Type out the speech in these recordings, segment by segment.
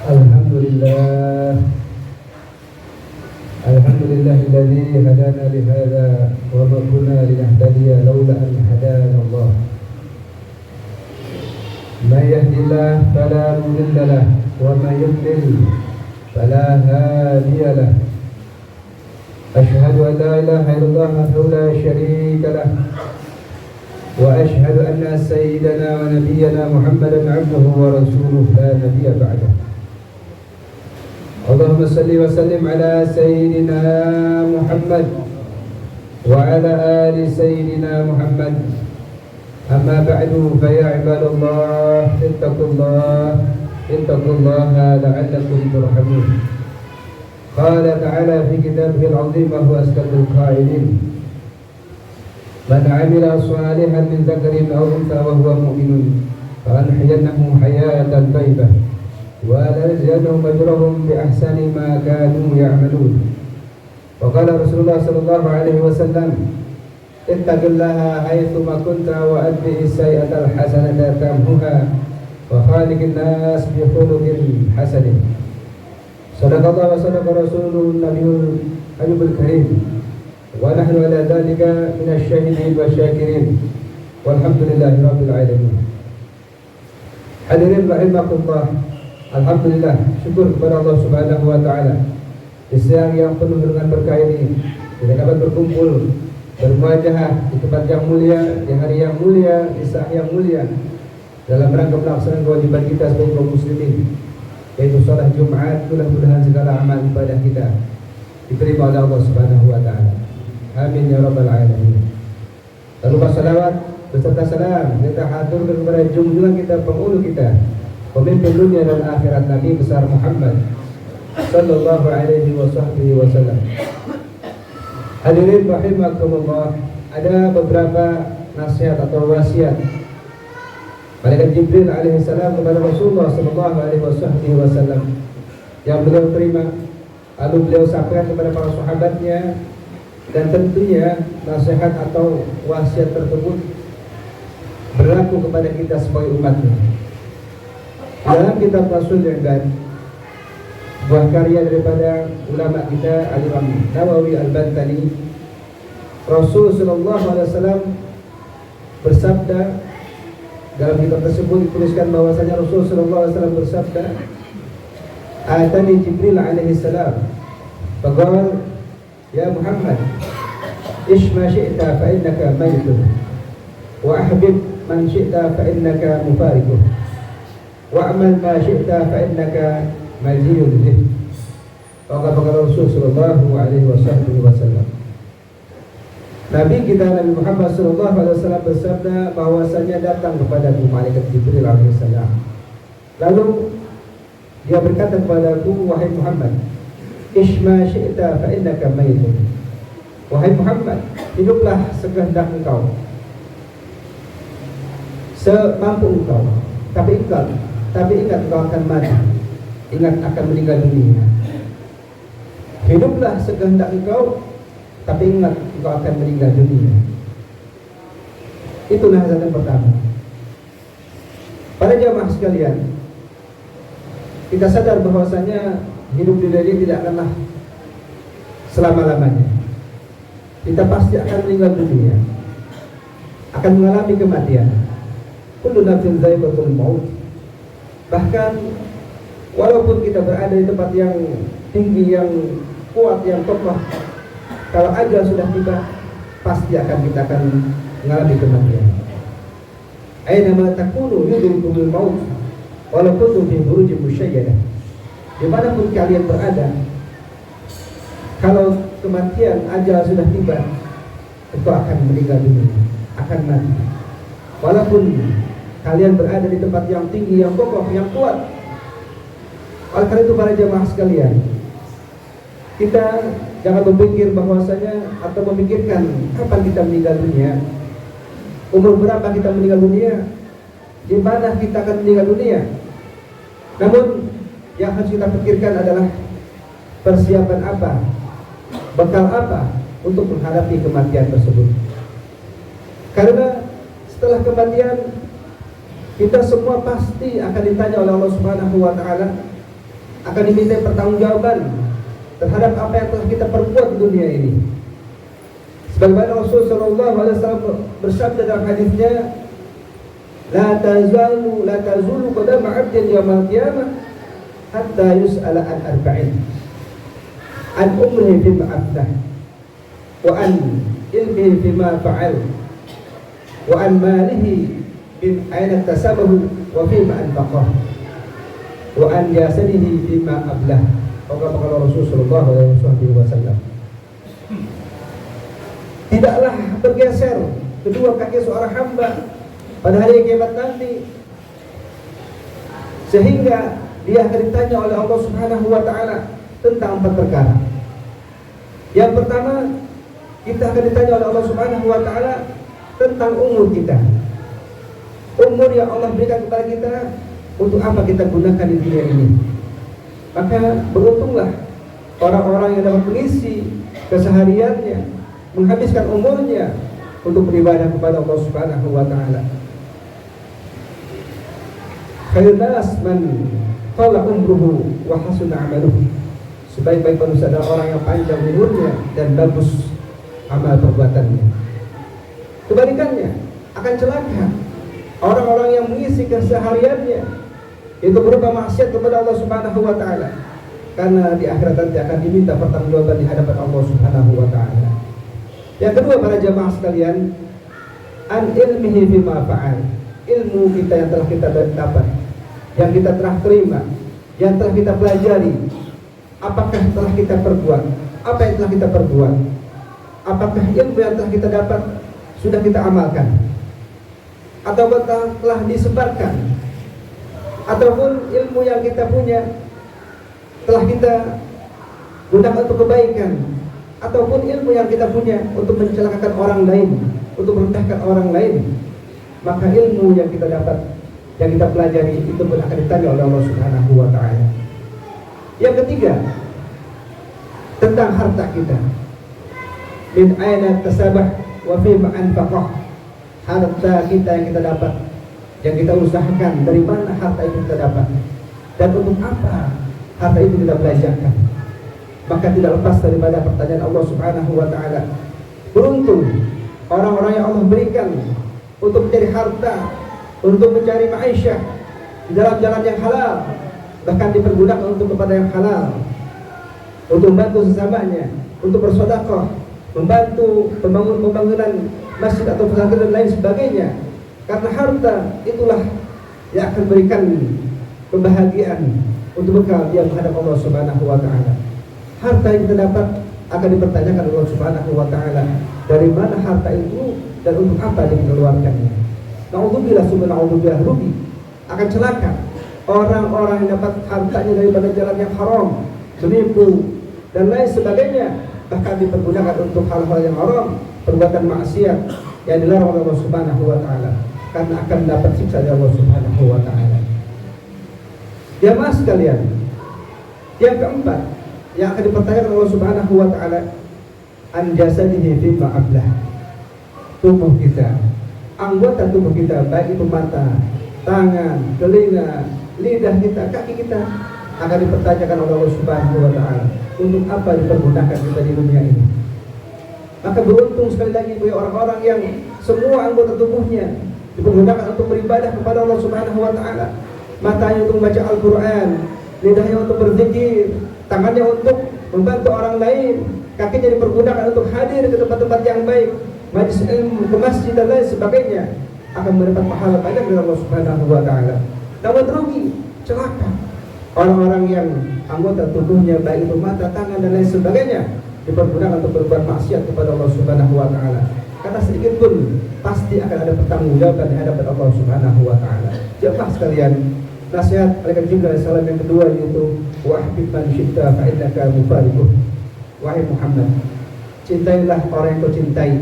Alhamdulillah, alhamdulillahilladzi hadana li hadza wa ma kunna linahtadiya laula an hadana Allah. Man yahdihillahu fala mudilla lahu wa man yudlil fala hadiya lahu. Asyhadu an la ilaha illallah wahdahu la syarika lahu wa asyhadu anna sayyidana wa nabiyyana Muhammadan 'abduhu wa rasuluhu la nabiyya ba'dahu. Allahumma salli wa sallim ala Sayyidina Muhammad wa ala ali Sayyidina Muhammad. Amma ba'du, fa ya ibadallah ittaqullaha la'allakum turhamun. Qala ta'ala fi kitabihil 'azim wa huwa asdaqul qa'ilin. Man 'amila salihan min dzakarin aw untha wa huwa mu'minun fa anhiyannahu hayatan thayyibah wa lanajziyannahum ajrahum bi ahsani ma kanu ya'malun. Wa qala Rasulullah sallallahu alaihi wasallam, ittaqillaha haitsu ma kunta wa adbi as-sayyi'ata al-hasanata tamhuha wa khaliqin nas bi khuluqin hasanin. Sadaqallahu wa sadaqa rasulun nabiyul habibul karim wa nahnu ala dhalika minasy syahidin wa syakirin walhamdulillahi rabbil alamin. Hadirin rahimakumullah, alhamdulillah, syukur kepada Allah Subhanahu wa taala. Di siang yang penuh dengan berkah ini kita dapat berkumpul bermuajahah di tempat yang mulia, di hari yang mulia, di saat yang mulia, dalam rangka pelaksanaan kewajiban kita sebagai kaum muslimin, yaitu salat Jumat. Mudah-mudahan segala amal ibadah kita diterima oleh Allah Subhanahu wa taala. Amin ya rabbal alamin. Lalu salawat beserta salam kita haturkan kepada junjungan kita, penghulu kita, pemimpin dunia dan akhirat, Nabi besar Muhammad sallallahu alaihi wasallam. Hadirin rahimakumullah, ada beberapa nasihat atau wasiat Malaikat Jibril alaihi salam kepada Rasulullah sallallahu alaihi wasallam yang beliau terima, lalu beliau sampaikan kepada para sahabatnya, dan tentunya nasihat atau wasiat tersebut berlaku kepada kita sebagai umatnya. Dalam kitab Rasul Ibad, buah karya daripada ulama kita Al-Imam Nawawi Al-Bantani, Rasul sallallahu alaihi wasallam bersabda, dalam kitab tersebut dituliskan bahwasanya Rasul sallallahu alaihi wasallam bersabda, "Atani Jibril alaihi salam, faqala ya Muhammad, ish ma syi'ta fa innaka mayitun, wa ahbib man syi'ta fa innaka mufariquh, wa'mal ma syi'ta fa innaka majziyun bih." Maka Rasul sallallahu alaihi wasallam, Nabi kita Nabi Muhammad sallallahu alaihi wasallam bersabda bahwasanya datang kepadaku malaikat Jibril alaihi salam, lalu dia berkata kepadaku, wahai Muhammad, isma syi'ta fa innaka mayitun. Wahai Muhammad, hiduplah sekehendak engkau, semampu engkau, tapi ingat engkau akan mati, ingat akan meninggal dunia. Hiduplah sekehendak engkau, tapi ingat engkau akan meninggal dunia. Itu nasihat yang pertama. Para jamaah sekalian, kita sadar bahwasanya hidup di dunia ini tidak akanlah selama-lamanya. Kita pasti akan meninggal dunia, akan mengalami kematian. Kullu nafsin dha'iqatul maut. Bahkan walaupun kita berada di tempat yang tinggi, yang kuat, yang kokoh, kalau ajal sudah tiba, pasti kita akan mengalami kematian. Aina ma takunu yudrikumul maut walau kuntum fi burujin musyayyadah. Dimanapun kalian berada, kalau kematian ajal sudah tiba, itu akan meninggal dunia, akan mati. Walaupun kalian berada di tempat yang tinggi, yang kokoh, yang kuat. Oleh karena itu para jemaah sekalian, kita jangan berpikir bahwasanya atau memikirkan kapan kita meninggal dunia, umur berapa kita meninggal dunia, di mana kita akan meninggal dunia. Namun yang harus kita pikirkan adalah persiapan apa, bekal apa untuk menghadapi kematian tersebut. Karena setelah kematian, kita semua pasti akan ditanya oleh Allah Subhanahu wa taala akan diminta pertanggungjawaban terhadap apa yang telah kita perbuat di dunia ini. Sebagaimana Rasul sallallahu alaihi wasallam bersabda dalam hadisnya, la tazulu qadama 'abdin yaumil qiyamah hatta yus'ala an arba'in. An umrihi fima aflah, wa an ilmihi fima fa'al, wa an malihi min aina iktasabahu wa fima anfaqah, wa an jasadihi fima ablah. Kata Rasul sallallahu alaihi wasallam, tidaklah bergeser kedua kaki seorang hamba pada hari kiamat nanti sehingga dia akan ditanya oleh Allah Subhanahu wa taala tentang 4 perkara. Yang pertama, kita akan ditanya oleh Allah Subhanahu wa taala tentang umur kita. Umur yang Allah berikan kepada kita, untuk apa kita gunakan di dunia ini. Maka beruntunglah orang-orang yang dapat mengisi kesehariannya, menghabiskan umurnya untuk beribadah kepada Allah Subhanahu wa taala. Khairun nas man tala umruhu wa hasuna amaluhu. Sebaik-baik manusia adalah orang yang panjang umurnya dan bagus amal perbuatannya. Kebalikannya akan celaka orang-orang yang mengisi kesehariannya itu berupa maksiat kepada Allah Subhanahu wa taala, karena di akhirat nanti akan diminta pertanggungjawaban di hadapan Allah Subhanahu wa taala. Yang kedua, para jamaah sekalian, an ilmihi bima fa'al. Ilmu kita yang telah kita dapat, yang kita telah terima, yang telah kita pelajari, apakah telah kita perbuat? Apa yang telah kita perbuat? Apakah ilmu yang telah kita dapat sudah kita amalkan? Atau telah disebarkan? Ataupun ilmu yang kita punya telah kita gunakan untuk kebaikan, ataupun ilmu yang kita punya untuk mencelakakan orang lain, untuk merendahkan orang lain. Maka ilmu yang kita dapat, yang kita pelajari, itu pun akan ditanya oleh Allah Subhanahu wa taala. Yang ketiga, tentang harta kita. Min aina tasabah wa fima anfaqah. Harta kita yang kita dapat, yang kita usahakan, dari mana harta itu kita dapat dan untuk apa harta itu kita belanjakan. Maka tidak lepas daripada pertanyaan Allah Subhanahu wa taala. Beruntung orang-orang yang Allah berikan untuk mencari harta, untuk mencari ma'isyah di dalam jalan yang halal, bahkan dipergunakan untuk kepada yang halal, untuk membantu sesamanya, untuk bersedekah, membantu pembangunan masjid atau pesantren dan lain sebagainya. Karena harta itulah yang akan berikan kebahagiaan untuk bekal dia menghadap Allah Subhanahu wa taala. Harta yang kita dapat akan dipertanyakan oleh Allah Subhanahu wa taala, dari mana harta itu dan untuk apa dia mengeluarkannya. Na'udzubillah summa na'udzubillah, rugi, akan celaka orang-orang yang dapat hartanya daripada jalan yang haram, menipu dan lain sebagainya, bahkan dipergunakan untuk hal-hal yang haram, perbuatan maksiat yang dilarang oleh Allah Subhanahu wa taala, karena akan mendapat siksa dari Allah Subhanahu wa taala. Jamaah sekalian, yang keempat yang akan dipertanyakan Allah Subhanahu wa taala, an jasadihi fima ablah. Tubuh kita, anggota tubuh kita, baik itu mata, tangan, telinga, lidah kita, kaki kita, akan dipertanyakan oleh Allah Subhanahu wa taala, untuk apa dipergunakan kita di dunia ini. Maka beruntung sekali lagi bagi orang-orang yang semua anggota tubuhnya dipergunakan untuk beribadah kepada Allah Subhanahu wa taala. Matanya untuk membaca Al-Qur'an, lidahnya untuk berzikir, tangannya untuk membantu orang lain, kakinya dipergunakan untuk hadir ke tempat-tempat yang baik, majlis ilmu, ke masjid dan lain sebagainya, akan mendapat pahala banyak dari Allah Subhanahu wa taala. Namun rugi, celaka orang-orang yang anggota tubuhnya, baik itu mata, tangan dan lain sebagainya, dipergunakan untuk berbuat maksiat kepada Allah Subhanahu wa taala. Karena sedikit pun pasti akan ada pertanggungjawaban di hadapan Allah Subhanahu wa taala. Jemaah sekalian, nasihat malaikat Jibril alaihissalam yang kedua yaitu wahbib man syi'ta fa innaka mufariquh. Wahai Muhammad, cintailah orang yang kau cintai,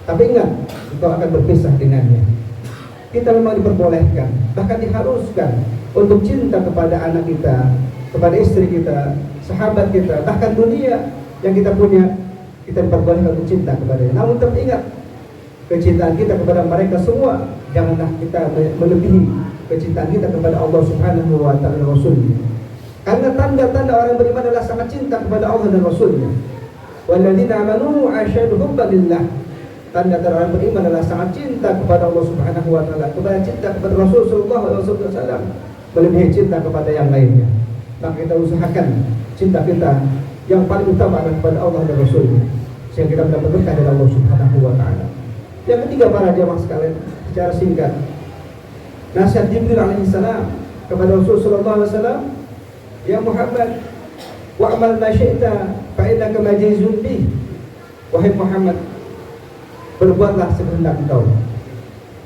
tapi ingat engkau akan berpisah dengannya. Kita memang diperbolehkan, bahkan diharuskan untuk cinta kepada anak kita, kepada istri kita, sahabat kita, bahkan dunia yang kita punya, kita diperbolehkan untuk cinta kepadanya. Namun tetap ingat, kecintaan kita kepada mereka semua janganlah kita melebihi kecintaan kita kepada Allah Subhanahu wa taala dan Rasulnya. Karena tanda-tanda orang beriman adalah sangat cinta kepada Allah dan Rasulnya. Walladzina amanu asyaddu hubban lillah. Tanda-tanda orang beriman adalah sangat cinta kepada Allah Subhanahu wa taala, kepada cinta kepada Rasul sallallahu alaihi wasallam melebihi cinta kepada yang lainnya. Maka kita usahakan cinta kita yang paling utama adalah kepada Allah dan Rasulnya, sehingga kita mendapat berkah dari Allah Subhanahu wa taala. Yang ketiga, para jamaah sekalian, secara singkat, nasihat Jibril alaihissalam kepada Rasul sallallahu alaihi wasallam, ya Muhammad, wa'mal ma syi'ta fa innaka majizun bih. Wahai Muhammad, berbuatlah sekehendak engkau,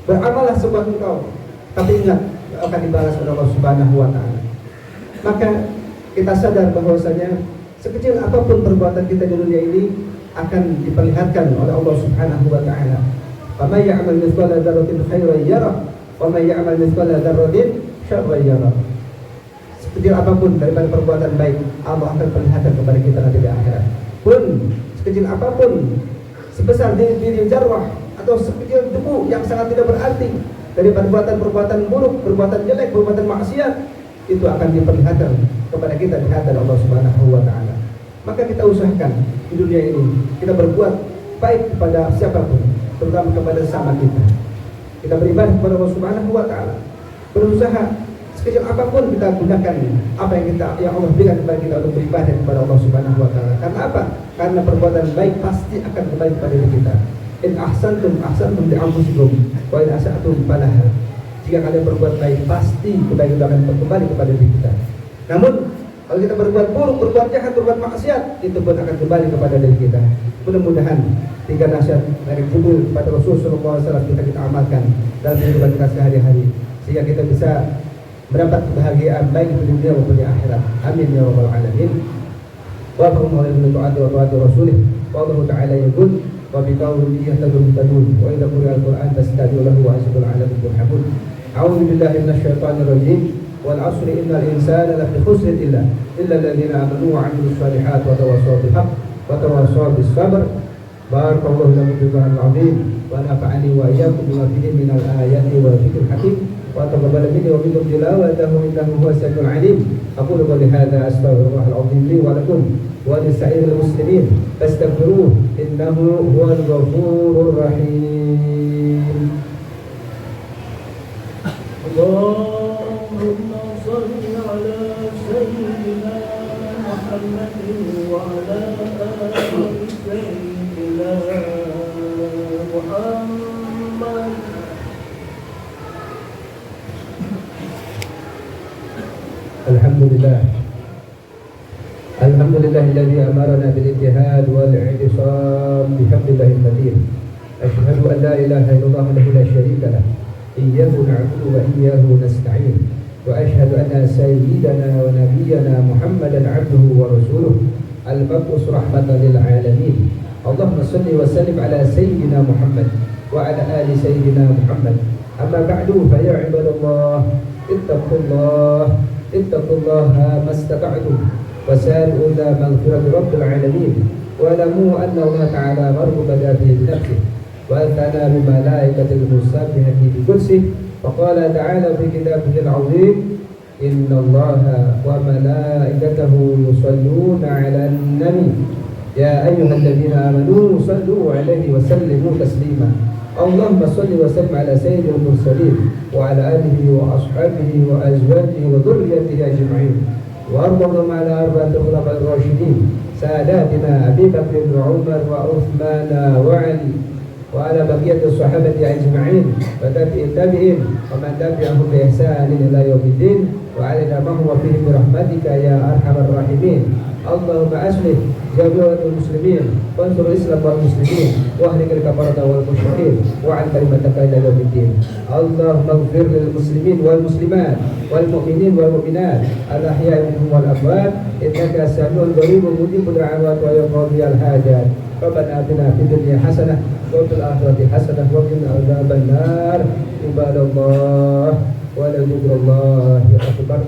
beramallah sebuah engkau, tapi ingat akan dibalas oleh Allah Subhanahu wa taala. Maka kita sadar bahwasanya sekecil apapun perbuatan kita di dunia ini akan diperlihatkan oleh Allah Subhanahu wa taala. Faman ya'mal mithqala dzarratin khairan yarah wa man ya'mal mithqala dzarratin syarran yarah. Sekecil apapun daripada perbuatan baik, Allah akan perlihatkan kepada kita nanti di akhirat. Pun sekecil apapun, sebesar diri jarwah atau sekecil debu yang sangat tidak berarti dari perbuatan-perbuatan buruk, perbuatan jelek, perbuatan maksiat, itu akan diperlihatkan kepada kita di hadapan Allah Subhanahu wa taala. Maka kita usahakan di dunia ini kita berbuat baik kepada siapapun, terutama kepada sesama kita. Kita beribadah kepada Allah Subhanahu wa taala. Berusaha sekecil apapun kita gunakan apa yang Allah berikan kepada kita untuk beribadah kepada Allah Subhanahu wa taala. Karena apa? Karena perbuatan baik pasti akan kembali kepada diri kita. In ahsantum ahsantum li anfusikum wa in asa'tum falaha. Jika kalian berbuat baik, pasti kebaikan akan kembali kepada diri kita. Namun kalau kita berbuat buruk, berbuat jahat, berbuat maksiat, itu pun akan kembali kepada diri kita. Mudah-mudahan tiga nasihat dari Jibril kepada Rasulullah SAW kita amalkan dalam kehidupan kita sehari-hari, sehingga kita bisa mendapat kebahagiaan baik di dunia maupun di akhirat. Amin ya rabbal alamin. Wa biqawlihi ta'ala wa ta'ala rasulih wa Allah ta'ala yaqul wa biqawlihi yahtadun wa idza quri'a al-Qur'an fastami'u lahu wa ansitu 'alamin turhamun. A'udzu billahi minasy syaithanir rajim. Wal 'asri innal insana lafi khusrin illa alladziina aamanu wa 'amilus shalihaati wa tawassaw bil haqq wa tawassaw bis sabr. Barakallahu lakum bil Qur'anil 'azim wa nafa'ani wa iyyakum bima fihi minal ayati wa dzikril hakim. وتقبل مني ومنكم تلاوته إنه هو السميع العليم. أقول قولي هذا أستغفر الله العظيم لي ولكم ولسائر المسلمين فاستغفروه إنه هو الغفور الرحيم. اللهم صل على سيدنا محمد وعلى آل سيدنا محمد. الحمد لله الذي أمرنا بالاجتهاد والاعتصام بحبل الله المتين. أشهد أن لا إله إلا الله وحده لا شريك له إياه نعبد وإياه نستعين وأشهد أن سيدنا ونبينا محمدا عبده ورسوله المبعوث رحمة للعالمين. اللهم صل وسلم على سيدنا محمد وعلى آل سيدنا محمد. أما بعد فيا عباد الله اتقوا الله ما استطعتم وسارعوا إلى مغفرة رب العالمين واعلموا أن الله تعالى غرب بدا في نفسه وأثنى بملائكة المسبحة بقدسه وقال تعالى في كتابه العظيم إن الله وملائكته يصلون على النبي يا أيها الذين آمنوا صلوا عليه وسلموا تسليما. اللهم صل وسلم على سيد المرسلين وعلى آله وأصحابه وأزواجه وذريته أجمعين وارض اللهم على أربعة الخلفاء الراشدين ساداتنا أبي بكر وعمر وعثمان وعلي وعلى بقية الصحابة أجمعين وتابعين ومن تبعهم بإحسان إلى يوم الدين وعلينا ما هو فيه برحمتك يا أرحم الراحمين. اللهم أصلح جميع المسلمين وانصر الإسلام والمسلمين واهلك الكفرة والمشركين وعن كلمتك إلى يوم الدين. اللهم اغفر للمسلمين والمسلمات والمؤمنين والمؤمنات الأحياء منهم والأموات إنك سميع قريب مجيب الدعوات ويقضي الحاجات. ربنا آتنا في الدنيا حسنة وفي الآخرة حسنة وقنا عذاب النار. عباد الله ولذكر الله أكبر.